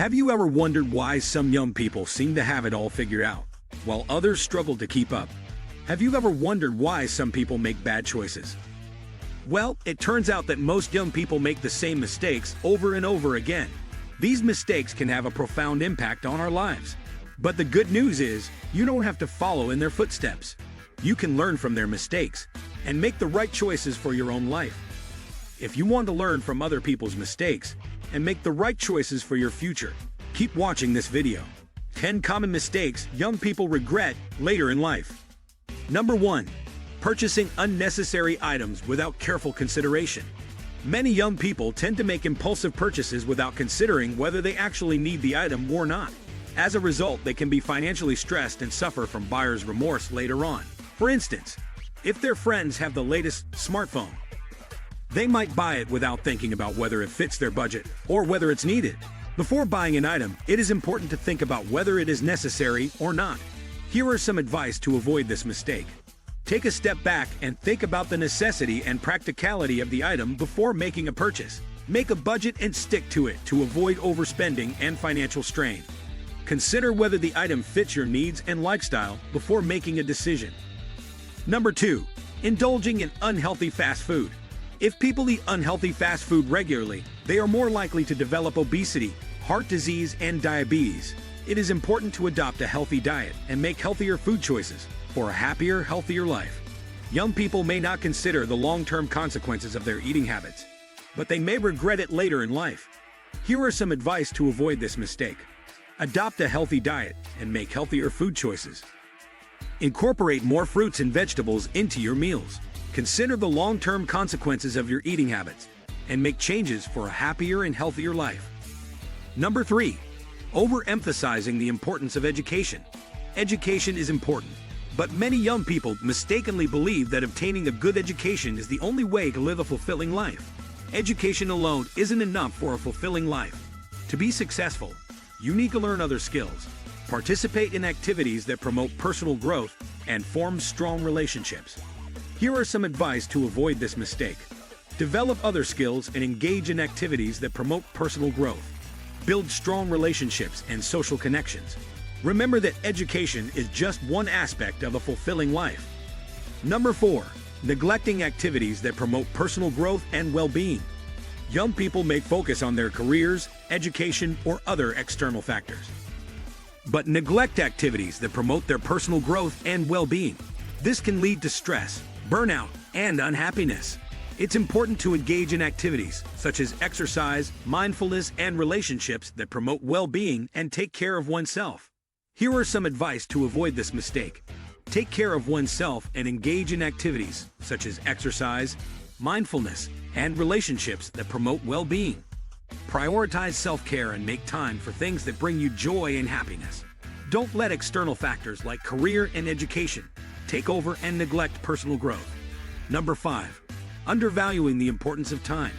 Have you ever wondered why some young people seem to have it all figured out, while others struggle to keep up? Have you ever wondered why some people make bad choices? Well, it turns out that most young people make the same mistakes over and over again. These mistakes can have a profound impact on our lives. But the good news is, you don't have to follow in their footsteps. You can learn from their mistakes and make the right choices for your own life. If you want to learn from other people's mistakes and make the right choices for your future, keep watching this video. 10 common mistakes young people regret later in life. Number 1. Purchasing unnecessary items without careful consideration. Many young people tend to make impulsive purchases without considering whether they actually need the item or not. As a result, they can be financially stressed and suffer from buyer's remorse later on. For instance, if their friends have the latest smartphone, they might buy it without thinking about whether it fits their budget or whether it's needed. Before buying an item, it is important to think about whether it is necessary or not. Here are some advice to avoid this mistake. Take a step back and think about the necessity and practicality of the item before making a purchase. Make a budget and stick to it to avoid overspending and financial strain. Consider whether the item fits your needs and lifestyle before making a decision. Number 2. Indulging in unhealthy fast food. If people eat unhealthy fast food regularly, they are more likely to develop obesity, heart disease, and diabetes. It is important to adopt a healthy diet and make healthier food choices for a happier, healthier life. Young people may not consider the long-term consequences of their eating habits, but they may regret it later in life. Here are some advice to avoid this mistake. Adopt a healthy diet and make healthier food choices. Incorporate more fruits and vegetables into your meals. Consider the long-term consequences of your eating habits and make changes for a happier and healthier life. Number 3. Overemphasizing the importance of education. Education is important, but many young people mistakenly believe that obtaining a good education is the only way to live a fulfilling life. Education alone isn't enough for a fulfilling life. To be successful, you need to learn other skills, participate in activities that promote personal growth, and form strong relationships. Here are some advice to avoid this mistake. Develop other skills and engage in activities that promote personal growth. Build strong relationships and social connections. Remember that education is just one aspect of a fulfilling life. Number 4. Neglecting activities that promote personal growth and well-being. Young people may focus on their careers, education, or other external factors, but neglect activities that promote their personal growth and well-being. This can lead to stress, burnout, and unhappiness. It's important to engage in activities such as exercise, mindfulness, and relationships that promote well-being and take care of oneself. Here are some advice to avoid this mistake. Take care of oneself and engage in activities such as exercise, mindfulness, and relationships that promote well-being. Prioritize self-care and make time for things that bring you joy and happiness. Don't let external factors like career and education take over and neglect personal growth. Number 5. Undervaluing the importance of time.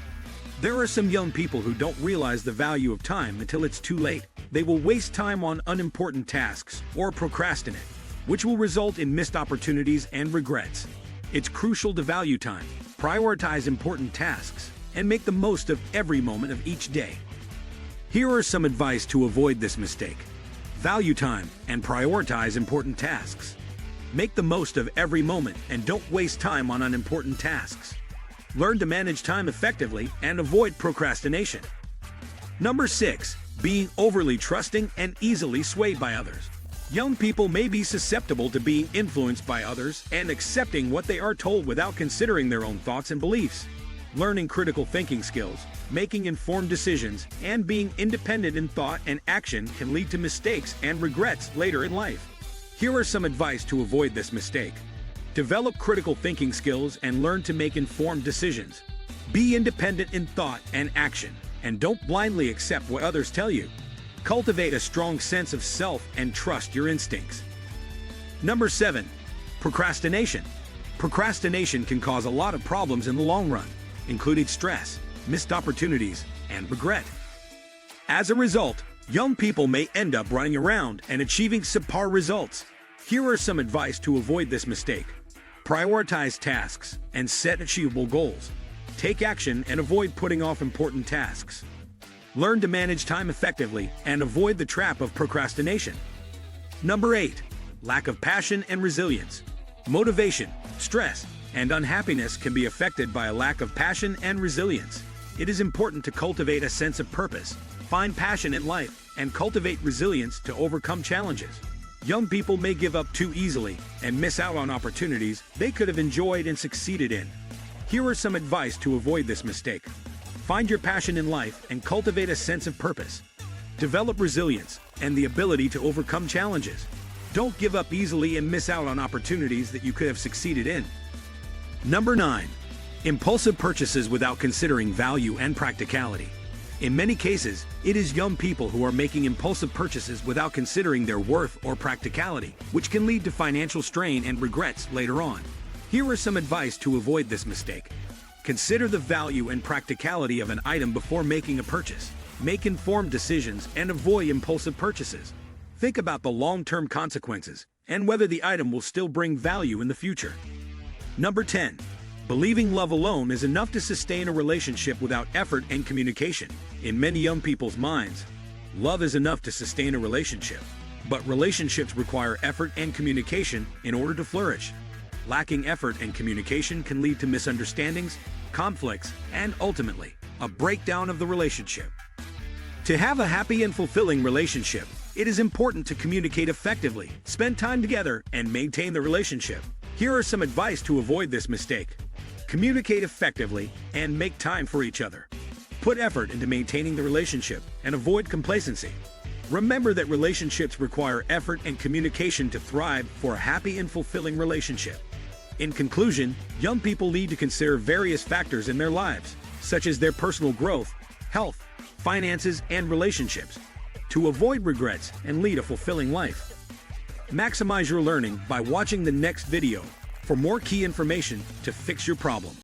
There are some young people who don't realize the value of time until it's too late. They will waste time on unimportant tasks or procrastinate, which will result in missed opportunities and regrets. It's crucial to value time, prioritize important tasks, and make the most of every moment of each day. Here are some advice to avoid this mistake. Value time and prioritize important tasks. Make the most of every moment and don't waste time on unimportant tasks. Learn to manage time effectively and avoid procrastination. Number 6. Being overly trusting and easily swayed by others. Young people may be susceptible to being influenced by others and accepting what they are told without considering their own thoughts and beliefs. Learning critical thinking skills, making informed decisions, and being independent in thought and action can lead to mistakes and regrets later in life. Here are some advice to avoid this mistake. Develop critical thinking skills and learn to make informed decisions. Be independent in thought and action, and don't blindly accept what others tell you. Cultivate a strong sense of self and trust your instincts. Number 7. Procrastination. Procrastination can cause a lot of problems in the long run, including stress, missed opportunities, and regret. As a result, young people may end up running around and achieving subpar results. Here are some advice to avoid this mistake. Prioritize tasks and set achievable goals. Take action and avoid putting off important tasks. Learn to manage time effectively and avoid the trap of procrastination. Number 8. Lack of passion and resilience. Motivation, stress, and unhappiness can be affected by a lack of passion and resilience. It is important to cultivate a sense of purpose, find passion in life, and cultivate resilience to overcome challenges. Young people may give up too easily and miss out on opportunities they could have enjoyed and succeeded in. Here are some advice to avoid this mistake. Find your passion in life and cultivate a sense of purpose. Develop resilience and the ability to overcome challenges. Don't give up easily and miss out on opportunities that you could have succeeded in. Number 9. Impulsive purchases without considering value and practicality. In many cases, it is young people who are making impulsive purchases without considering their worth or practicality, which can lead to financial strain and regrets later on. Here are some advice to avoid this mistake. Consider the value and practicality of an item before making a purchase. Make informed decisions and avoid impulsive purchases. Think about the long-term consequences and whether the item will still bring value in the future. Number 10. Believing love alone is enough to sustain a relationship without effort and communication. In many young people's minds, love is enough to sustain a relationship. But relationships require effort and communication in order to flourish. Lacking effort and communication can lead to misunderstandings, conflicts, and ultimately, a breakdown of the relationship. To have a happy and fulfilling relationship, it is important to communicate effectively, spend time together, and maintain the relationship. Here are some advice to avoid this mistake. Communicate effectively and make time for each other. Put effort into maintaining the relationship and avoid complacency. Remember that relationships require effort and communication to thrive for a happy and fulfilling relationship. In conclusion, young people need to consider various factors in their lives, such as their personal growth, health, finances, and relationships, to avoid regrets and lead a fulfilling life. Maximize your learning by watching the next video for more key information to fix your problem.